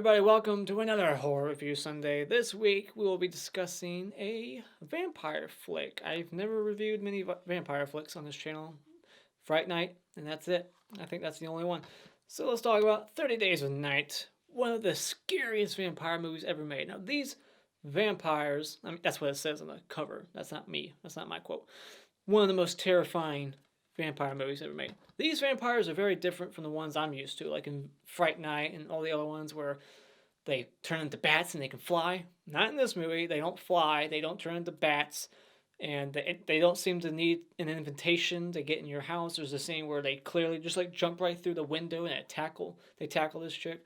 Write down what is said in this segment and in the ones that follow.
everybody, welcome to another Horror Review Sunday. This week we will be discussing a vampire flick. I've never reviewed many vampire flicks on this channel. Fright Night, and that's it. I think that's the only one. So let's talk about 30 Days of Night, one of the scariest vampire movies ever made. Now these vampires, that's what it says on the cover. That's not me. That's not my quote. One of the most terrifying vampire movies ever made. These vampires are very different from the ones I'm used to, like in Fright Night and all the other ones where they turn into bats and they can fly. Not in this movie. They don't fly. They don't turn into bats. And they don't seem to need an invitation to get in your house. There's a scene where they clearly just like jump right through the window and they tackle this chick.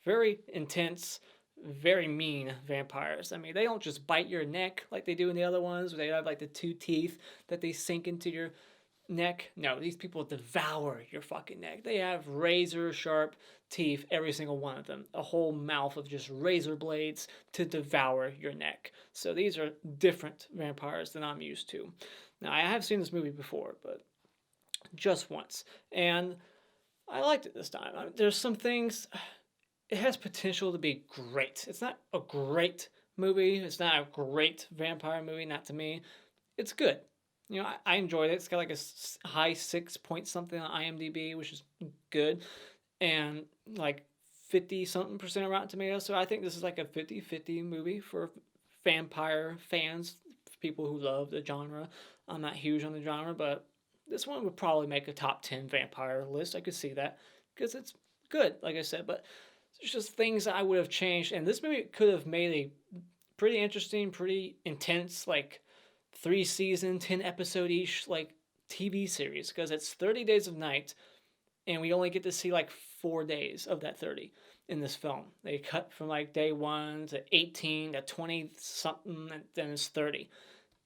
Very intense, very mean vampires. I mean, they don't just bite your neck like they do in the other ones where they have like the two teeth that they sink into your neck. No, these people devour your fucking neck. They have razor sharp teeth, every single one of them. A whole mouth of just razor blades to devour your neck. So these are different vampires than I'm used to. Now, I have seen this movie before, but just once. And I liked it this time. There's some things, it has potential to be great. It's not a great movie. It's not a great vampire movie, not to me. It's good. I enjoyed it. It's got like a high 6 point something on IMDb, which is good. And like 50 something percent Rotten Tomatoes. So I think this is like a 50-50 movie for vampire fans, people who love the genre. I'm not huge on the genre, but this one would probably make a top 10 vampire list. I could see that because it's good, like I said. But there's just things that I would have changed. And this movie could have made a pretty interesting, pretty intense, like 3-season, 10-episode each, like TV series, because it's 30 Days of Night, and we only get to see like 4 days of that 30 in this film. They cut from like day 1 to 18 to 20 something, and then it's 30.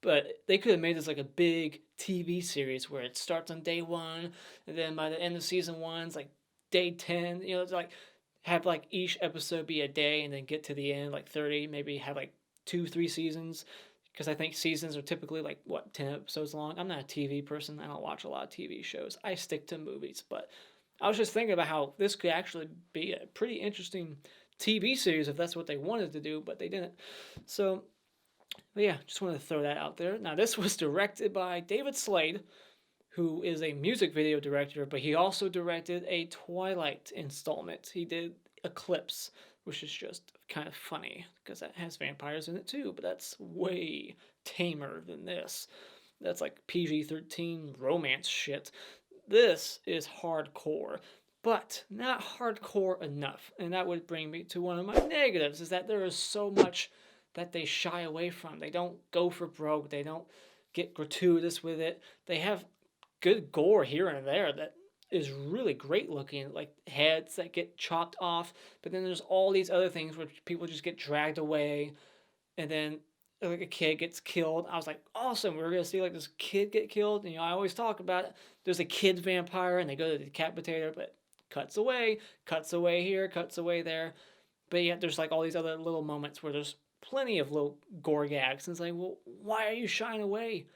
But they could have made this like a big TV series where it starts on day 1, and then by the end of season 1, it's like day 10. It's like have like each episode be a day, and then get to the end like 30. Maybe have like 2-3 seasons. Because I think seasons are typically like, 10 episodes long? I'm not a TV person. I don't watch a lot of TV shows. I stick to movies. But I was just thinking about how this could actually be a pretty interesting TV series if that's what they wanted to do, but they didn't. So, but yeah, just wanted to throw that out there. Now, this was directed by David Slade, who is a music video director, but he also directed a Twilight installment. He did Eclipse, which is just kind of funny because that has vampires in it too, but that's way tamer than this. That's like PG-13 romance shit. This is hardcore, but not hardcore enough. And that would bring me to one of my negatives, is that there is so much that they shy away from. They don't go for broke. They don't get gratuitous with it. They have good gore here and there that is really great looking, like heads that get chopped off, but then there's all these other things where people just get dragged away, and then like a kid gets killed. I was like, awesome, we're gonna see like this kid get killed. And, I always talk about it. There's a kid vampire, and they go to the decapitator, but cuts away here, cuts away there. But yet there's like all these other little moments where there's plenty of little gore gags, and it's like, well, why are you shying away?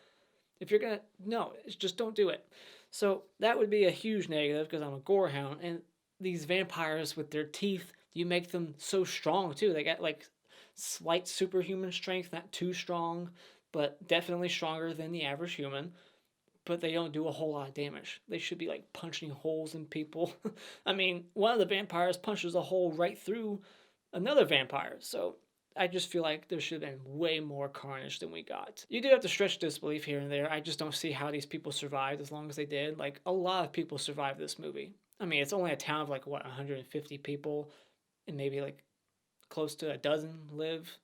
If you're gonna, no, just don't do it. So that would be a huge negative because I'm a gorehound, and these vampires with their teeth, you make them so strong too. They got like slight superhuman strength, not too strong, but definitely stronger than the average human. But they don't do a whole lot of damage. They should be like punching holes in people. I mean, one of the vampires punches a hole right through another vampire. So I just feel like there should have been way more carnage than we got. You do have to stretch disbelief here and there. I just don't see how these people survived as long as they did. Like, a lot of people survived this movie. I mean, it's only a town of like, 150 people, and maybe like close to a dozen live,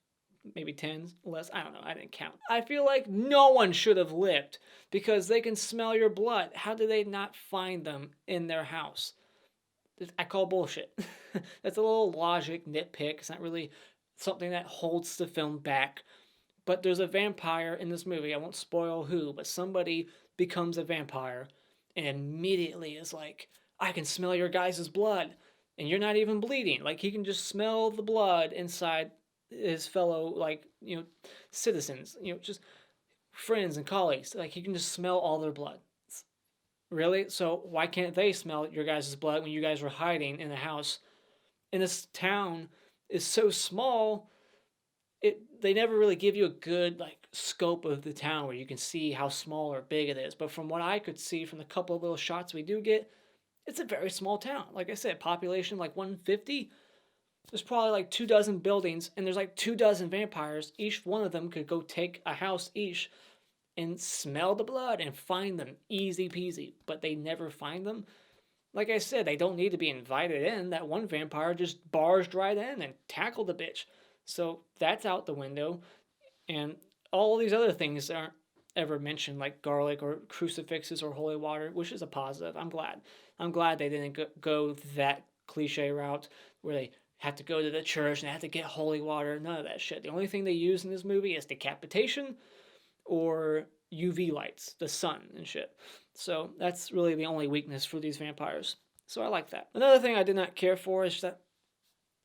maybe 10 less. I don't know. I didn't count. I feel like no one should have lived because they can smell your blood. How did they not find them in their house? I call bullshit. That's a little logic nitpick. It's not really something that holds the film back. But there's a vampire in this movie. I won't spoil who, but somebody becomes a vampire and immediately is like, I can smell your guys' blood. And you're not even bleeding. Like, he can just smell the blood inside his fellow, like, citizens, just friends and colleagues. Like, he can just smell all their blood. Really? So why can't they smell your guys' blood when you guys were hiding in a house in this town is so small, they never really give you a good like scope of the town where you can see how small or big it is. But from what I could see from the couple of little shots we do get, it's a very small town. Like I said, population like 150. There's probably like 2 dozen buildings, and there's like 2 dozen vampires. Each one of them could go take a house each and smell the blood and find them easy peasy. But they never find them. Like I said, they don't need to be invited in. That one vampire just barged right in and tackled the bitch. So that's out the window. And all these other things aren't ever mentioned, like garlic or crucifixes or holy water, which is a positive. I'm glad. I'm glad they didn't go that cliche route where they have to go to the church and they have to get holy water. None of that shit. The only thing they use in this movie is decapitation or UV lights, the sun and shit. So that's really the only weakness for these vampires. So I like that. Another thing I did not care for is that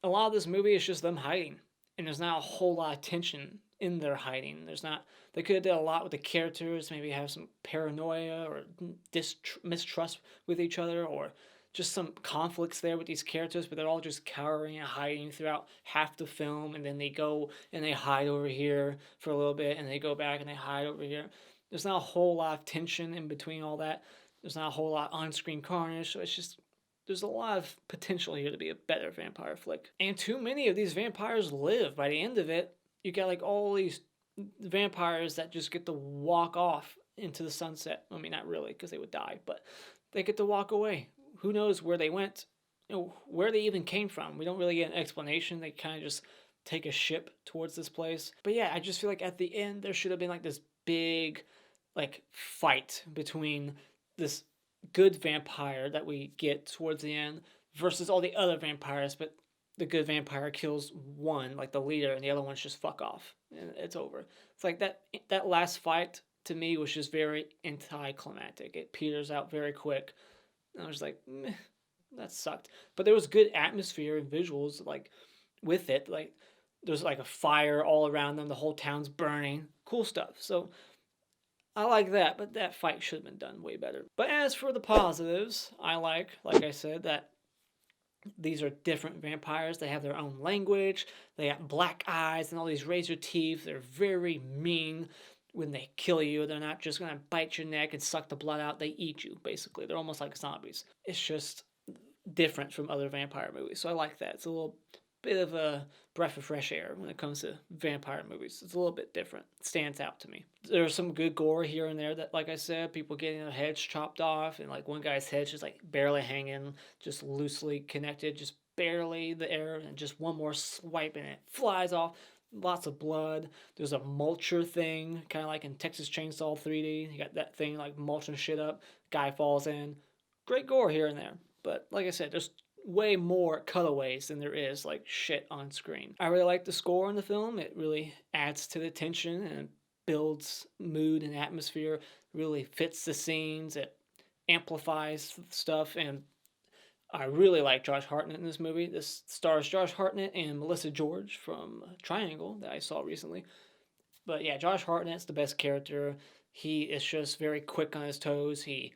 a lot of this movie is just them hiding, and there's not a whole lot of tension in their hiding. There's not. They could have done a lot with the characters, maybe have some paranoia or mistrust with each other, or just some conflicts there with these characters, but they're all just cowering and hiding throughout half the film, and then they go and they hide over here for a little bit, and they go back and they hide over here. There's not a whole lot of tension in between all that. There's not a whole lot on-screen carnage, so it's just there's a lot of potential here to be a better vampire flick. And too many of these vampires live. By the end of it, you got like all these vampires that just get to walk off into the sunset. I mean, not really, because they would die, but they get to walk away. Who knows where they went, where they even came from. We don't really get an explanation. They kind of just take a ship towards this place. But yeah, I just feel like at the end, there should have been like this big like fight between this good vampire that we get towards the end versus all the other vampires, but the good vampire kills one, like the leader, and the other ones just fuck off, and it's over. It's like that last fight to me was just very anticlimactic. It peters out very quick. And I was like, meh, that sucked. But there was good atmosphere and visuals like with it. Like there's like a fire all around them. The whole town's burning. Cool stuff. So I like that, but that fight should have been done way better. But as for the positives, I like I said, that these are different vampires. They have their own language. They got black eyes and all these razor teeth. They're very mean when they kill you. They're not just going to bite your neck and suck the blood out. They eat you, basically. They're almost like zombies. It's just different from other vampire movies. So I like that. It's a little bit of a breath of fresh air when it comes to vampire movies. It's a little bit different. It stands out to me. There's some good gore here and there that, like I said, people getting their heads chopped off, and like one guy's head's just like barely hanging, just loosely connected, just barely the air, and just one more swipe and it flies off. Lots of blood. There's a mulcher thing, kind of like in Texas Chainsaw 3D. You got that thing like mulching shit up. Guy falls in. Great gore here and there. But like I said, there's way more cutaways than there is like shit on screen. I really like the score in the film. It really adds to the tension and builds mood and atmosphere, really fits the scenes. It amplifies stuff, and I really like Josh Hartnett in this movie. This stars Josh Hartnett and Melissa George from Triangle that I saw recently. But yeah, Josh Hartnett's the best character. He is just very quick on his toes. He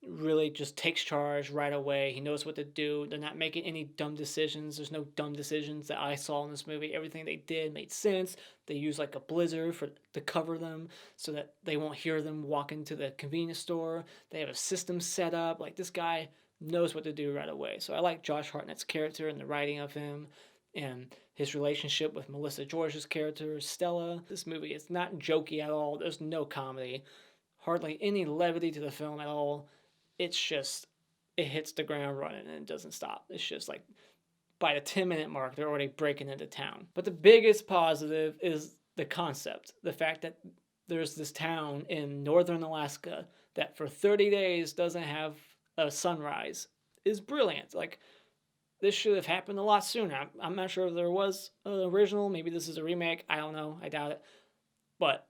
really just takes charge right away. He knows what to do. They're not making any dumb decisions. There's no dumb decisions that I saw in this movie. Everything they did made sense. They use like a blizzard to cover them so that they won't hear them walk into the convenience store. They have a system set up. Like this guy knows what to do right away. So I like Josh Hartnett's character and the writing of him and his relationship with Melissa George's character, Stella. This movie is not jokey at all. There's no comedy. Hardly any levity to the film at all. It's just, it hits the ground running and it doesn't stop. It's just like, by the 10-minute mark, they're already breaking into town. But the biggest positive is the concept. The fact that there's this town in northern Alaska that for 30 days doesn't have a sunrise is brilliant. Like, this should have happened a lot sooner. I'm not sure if there was an original. Maybe this is a remake. I don't know. I doubt it. But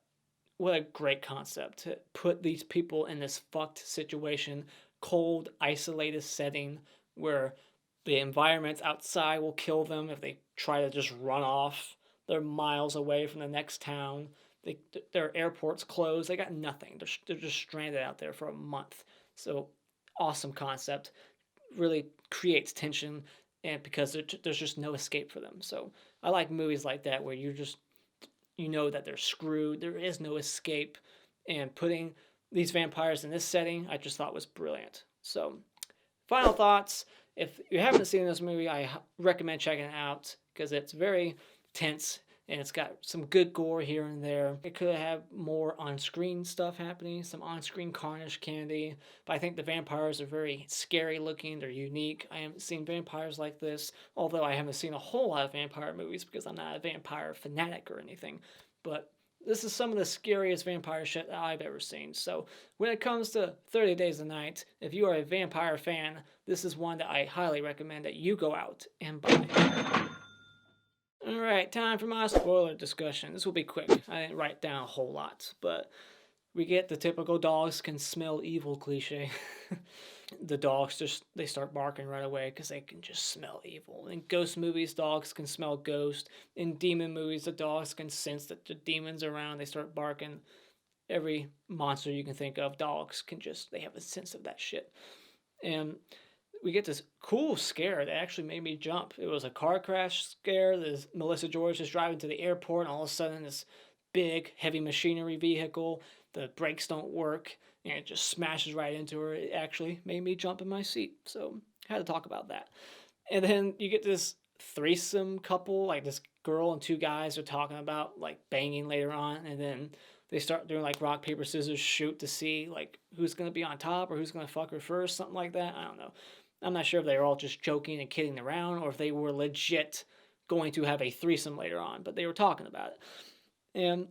what a great concept to put these people in this fucked situation, cold, isolated setting where the environments outside will kill them if they try to just run off. They're miles away from the next town. Their airport's closed. They got nothing. They're just stranded out there for a month. So awesome concept. Really creates tension, and because there's just no escape for them. So I like movies like that where you know that they're screwed. There is no escape. And putting these vampires in this setting, I just thought was brilliant. So, final thoughts. If you haven't seen this movie, I recommend checking it out because it's very tense and it's got some good gore here and there. It could have more on-screen stuff happening, some on-screen carnage candy, but I think the vampires are very scary looking. They're unique. I haven't seen vampires like this, although I haven't seen a whole lot of vampire movies because I'm not a vampire fanatic or anything. But this is some of the scariest vampire shit that I've ever seen. So when it comes to 30 Days a Night, if you are a vampire fan, this is one that I highly recommend that you go out and buy. Alright, time for my spoiler discussion. This will be quick. I didn't write down a whole lot, but we get the typical dogs can smell evil cliche. The dogs they start barking right away because they can just smell evil. In ghost movies, dogs can smell ghosts. In demon movies, the dogs can sense that the demon's around. They start barking. Every monster you can think of, dogs can they have a sense of that shit. And we get this cool scare that actually made me jump. It was a car crash scare. Melissa George is driving to the airport, and all of a sudden, this big, heavy machinery vehicle, the brakes don't work, and it just smashes right into her. It actually made me jump in my seat. So, I had to talk about that. And then you get this threesome couple, like this girl and two guys are talking about like banging later on, and then they start doing like rock, paper, scissors, shoot to see like who's gonna be on top or who's gonna fuck her first, something like that. I don't know. I'm not sure if they were all just joking and kidding around or if they were legit going to have a threesome later on, but they were talking about it. And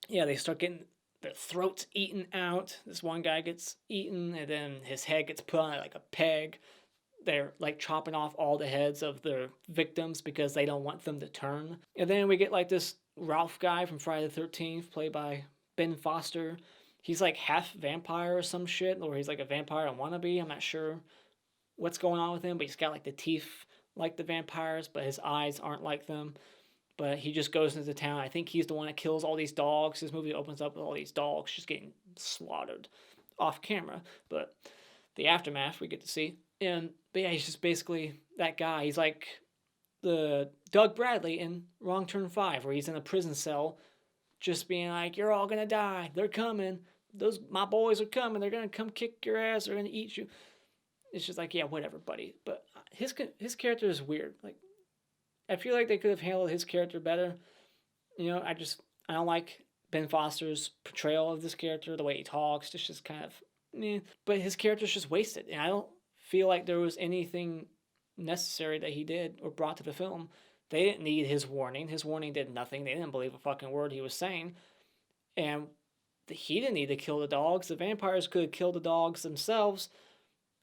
yeah, they start getting their throats eaten out. This one guy gets eaten, and then his head gets put on like a peg. They're like chopping off all the heads of their victims because they don't want them to turn. And then we get like this Ralph guy from Friday the 13th, played by Ben Foster. He's like half vampire or some shit, or he's like a vampire and wannabe. I'm not sure what's going on with him, but he's got like the teeth like the vampires, but his eyes aren't like them. But he just goes into town. I think he's the one that kills all these dogs. This movie opens up with all these dogs just getting slaughtered off camera. But the aftermath we get to see. But yeah, he's just basically that guy. He's like the Doug Bradley in Wrong Turn 5, where he's in a prison cell just being like, you're all gonna die. They're coming. My boys are coming. They're gonna come kick your ass. They're gonna eat you. It's just like, yeah, whatever, buddy. But his character is weird. Like, I feel like they could have handled his character better. You know, I don't like Ben Foster's portrayal of this character, the way he talks. It's just kind of meh. But his character's just wasted, and I don't feel like there was anything necessary that he did or brought to the film. They didn't need his warning. His warning did nothing. They didn't believe a fucking word he was saying. And he didn't need to kill the dogs. The vampires could have killed the dogs themselves.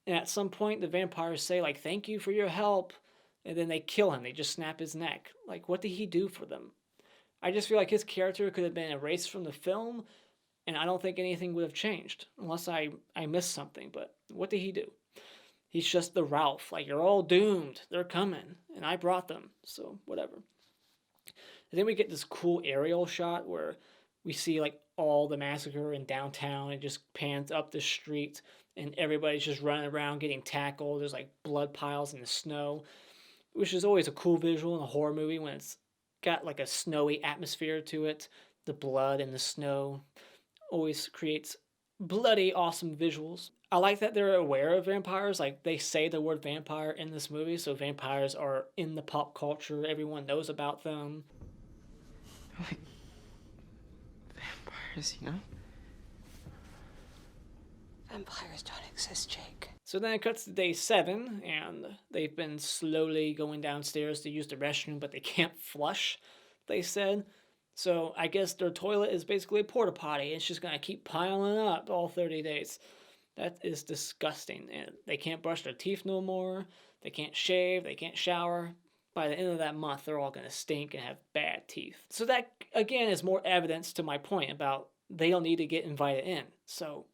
And at some point, the vampires say, like, thank you for your help. And then they kill him. They just snap his neck. Like, what did he do for them? I just feel like his character could have been erased from the film, and I don't think anything would have changed. Unless I missed something. But what did he do? He's just the Ralph. Like, you're all doomed. They're coming. And I brought them. So, whatever. And then we get this cool aerial shot where we see, like, all the massacre in downtown. It just pans up the street, and everybody's just running around getting tackled. There's, like, blood piles in the snow, which is always a cool visual in a horror movie when it's got, like, a snowy atmosphere to it. The blood and the snow always creates bloody, awesome visuals. I like that they're aware of vampires. Like, they say the word vampire in this movie, so vampires are in the pop culture. Everyone knows about them. Like, vampires, you know? Vampires don't exist, Jake. So then it cuts to day 7, and they've been slowly going downstairs to use the restroom, but they can't flush, they said. So I guess their toilet is basically a porta potty. It's just going to keep piling up all 30 days. That is disgusting. And they can't brush their teeth no more. They can't shave. They can't shower. By the end of that month, they're all going to stink and have bad teeth. So that, again, is more evidence to my point about they don't need to get invited in. So,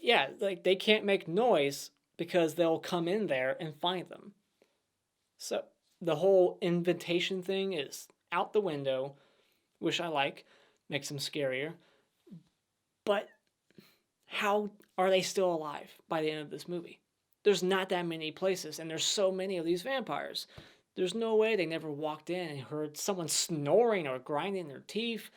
yeah, like, they can't make noise because they'll come in there and find them. So the whole invitation thing is out the window, which I like. Makes them scarier. But how are they still alive by the end of this movie? There's not that many places, and there's so many of these vampires. There's no way they never walked in and heard someone snoring or grinding their teeth.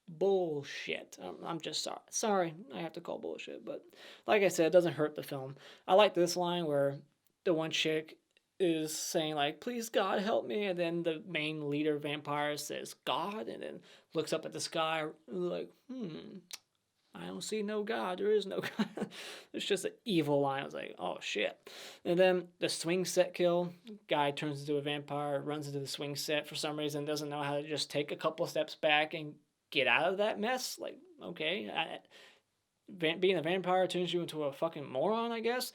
Bullshit. I'm just sorry. Sorry, I have to call bullshit. But like I said, it doesn't hurt the film. I like this line where the one chick is saying like, "Please God help me," and then the main leader vampire says God, and then looks up at the sky like, I don't see no God. There is no God. It's just an evil line. I was like, oh shit. And then the swing set kill. Guy turns into a vampire, runs into the swing set for some reason, doesn't know how to just take a couple steps back and get out of that mess. Like, okay, being a vampire turns you into a fucking moron, I guess.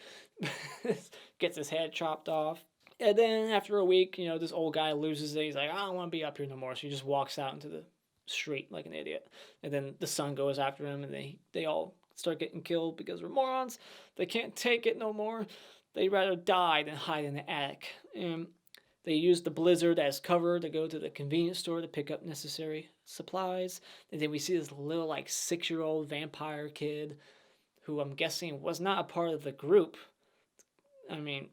Gets his head chopped off. And then after a week, this old guy loses it. He's like, I don't want to be up here no more. So he just walks out into the street like an idiot. And then the son goes after him, and they all start getting killed because they're morons. They can't take it no more. They'd rather die than hide in the attic. And they use the blizzard as cover to go to the convenience store to pick up necessary supplies. And then we see this little, like, 6-year-old vampire kid who I'm guessing was not a part of the group. I mean,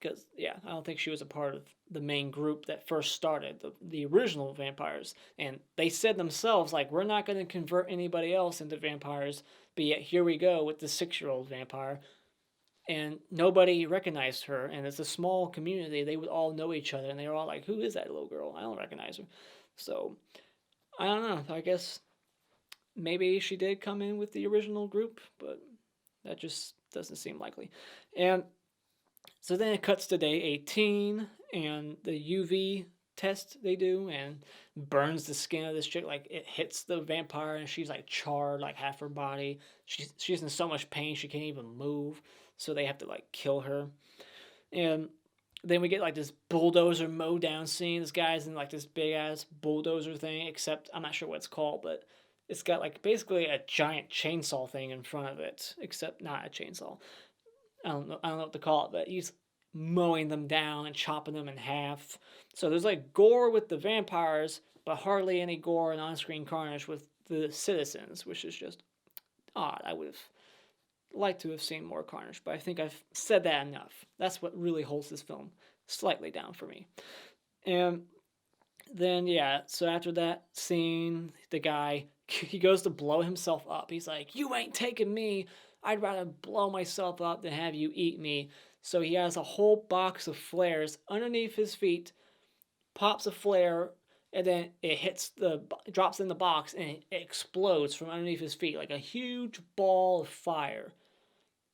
because, yeah, I don't think she was a part of the main group that first started, the original vampires. And they said themselves, like, we're not going to convert anybody else into vampires, but yet here we go with the 6-year-old vampire. And nobody recognized her, and it's a small community. They would all know each other, and they were all like, who is that little girl? I don't recognize her. So, I don't know. I guess maybe she did come in with the original group, but that just doesn't seem likely. And so then it cuts to day 18, and the UV test they do, and burns the skin of this chick. Like, it hits the vampire, and she's like charred, like half her body. She's in so much pain she can't even move, so they have to like kill her. And then we get like this bulldozer mow down scene. This guy's in like this big ass bulldozer thing, except I'm not sure what it's called, but it's got like basically a giant chainsaw thing in front of it, except not a chainsaw. I don't know what to call it, but he's mowing them down and chopping them in half. So there's like gore with the vampires, but hardly any gore and on-screen carnage with the citizens, which is just odd. I would have liked to have seen more carnage, but I think I've said that enough. That's what really holds this film slightly down for me. And then, yeah, so after that scene, the guy, he goes to blow himself up. He's like, you ain't taking me. I'd rather blow myself up than have you eat me. So he has a whole box of flares underneath his feet, pops a flare, and then it drops in the box, and it explodes from underneath his feet like a huge ball of fire.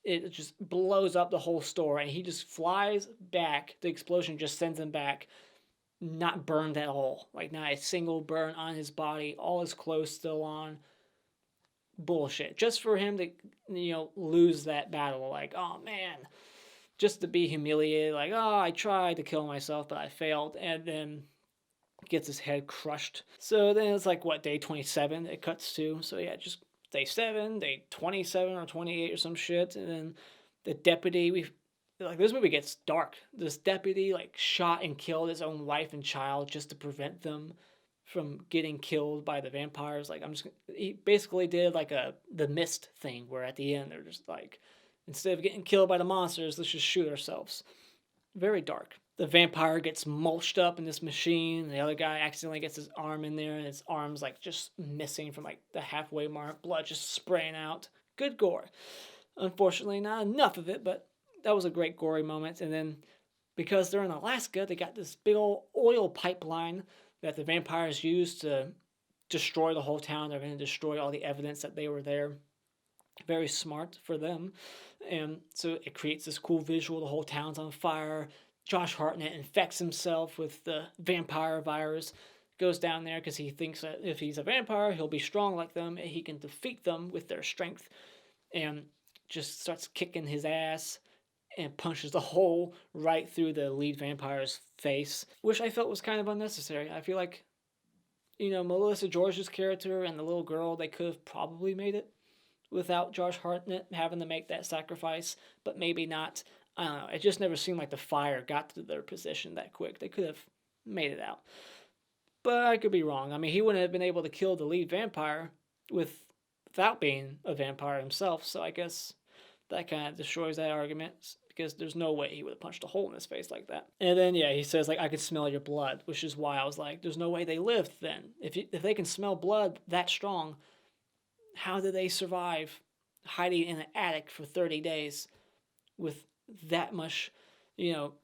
It just blows up the whole store, and he just flies back. The explosion just sends him back, not burned at all. Like, not a single burn on his body, all his clothes still on. Bullshit. Just for him to, lose that battle. Like, oh man. Just to be humiliated. Like, oh, I tried to kill myself, but I failed. And then gets his head crushed. So then it's like, what, day 27 it cuts to. So yeah, just day 7, day 27 or 28 or some shit. And then the deputy, this movie gets dark. This deputy, like, shot and killed his own wife and child just to prevent them from getting killed by the vampires. Like, he basically did like the Mist thing, where at the end they're just like, instead of getting killed by the monsters, let's just shoot ourselves. Very dark. The vampire gets mulched up in this machine, and the other guy accidentally gets his arm in there, and his arm's like just missing from like the halfway mark, blood just spraying out. Good gore. Unfortunately, not enough of it, but that was a great gory moment. And then, because they're in Alaska, they got this big old oil pipeline that the vampires use to destroy the whole town. They're going to destroy all the evidence that they were there. Very smart for them. And so it creates this cool visual. The whole town's on fire. Josh Hartnett infects himself with the vampire virus. Goes down there because he thinks that if he's a vampire, he'll be strong like them, and he can defeat them with their strength. And just starts kicking his ass and punches the hole right through the lead vampire's face, which I felt was kind of unnecessary. I feel like, Melissa George's character and the little girl, they could have probably made it without Josh Hartnett having to make that sacrifice, but maybe not. I don't know. It just never seemed like the fire got to their position that quick. They could have made it out. But I could be wrong. I mean, he wouldn't have been able to kill the lead vampire without being a vampire himself, so I guess that kind of destroys that argument. because there's no way he would have punched a hole in his face like that. And then, yeah, he says, like, I can smell your blood, which is why I was like, there's no way they lived then. If they can smell blood that strong, how did they survive hiding in an attic for 30 days with that much,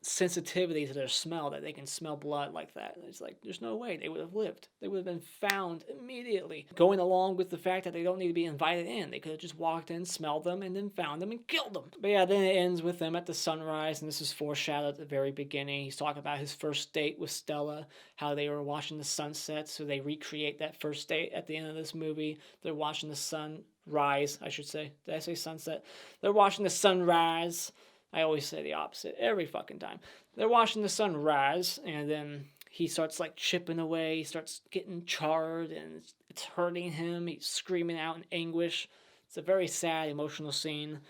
sensitivity to their smell that they can smell blood like that? It's like, there's no way they would have lived. They would have been found immediately. Going along with the fact that they don't need to be invited in. They could have just walked in, smelled them, and then found them and killed them. But yeah, then it ends with them at the sunrise, and this is foreshadowed at the very beginning. He's talking about his first date with Stella, how they were watching the sunset, so they recreate that first date at the end of this movie. They're watching the sun rise, I should say. Did I say sunset? They're watching the sunrise. I always say the opposite every fucking time. They're watching the sun rise, and then he starts like chipping away. He starts getting charred, and it's hurting him. He's screaming out in anguish. It's a very sad, emotional scene,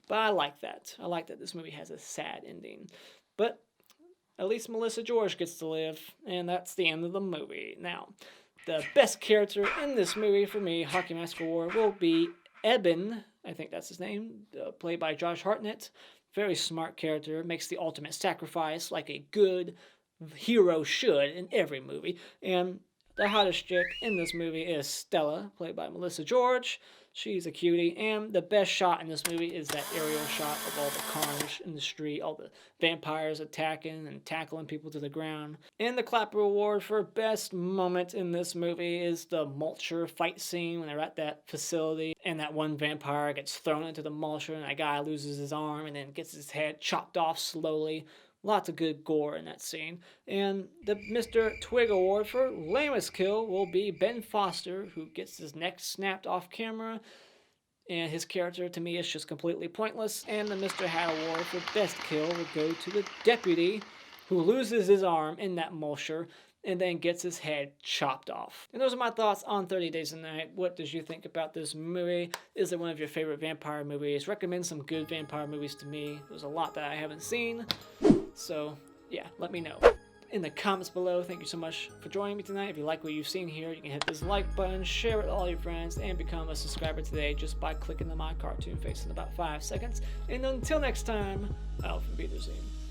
but I like that. I like that this movie has a sad ending. But at least Melissa George gets to live, and that's the end of the movie. Now, the best character in this movie for me, Hockey Mask for War, will be Eben. I think that's his name, played by Josh Hartnett. Very smart character, makes the ultimate sacrifice like a good hero should in every movie. And the hottest chick in this movie is Stella, played by Melissa George. She's a cutie. And the best shot in this movie is that aerial shot of all the carnage in the street, all the vampires attacking and tackling people to the ground. And the Clapper Award for best moment in this movie is the mulcher fight scene when they're at that facility and that one vampire gets thrown into the mulcher and that guy loses his arm and then gets his head chopped off slowly. Lots of good gore in that scene. And the Mr. Twig Award for lamest kill will be Ben Foster, who gets his neck snapped off camera. And his character, to me, is just completely pointless. And the Mr. Hat Award for best kill will go to the deputy, who loses his arm in that mulcher and then gets his head chopped off. And those are my thoughts on 30 Days a Night. What did you think about this movie? Is it one of your favorite vampire movies? Recommend some good vampire movies to me. There's a lot that I haven't seen. So, yeah, let me know in the comments below. Thank you so much for joining me tonight. If you like what you've seen here, you can hit this like button, share it with all your friends, and become a subscriber today just by clicking the My Cartoon face in about 5 seconds. And until next time, auf Wiedersehen.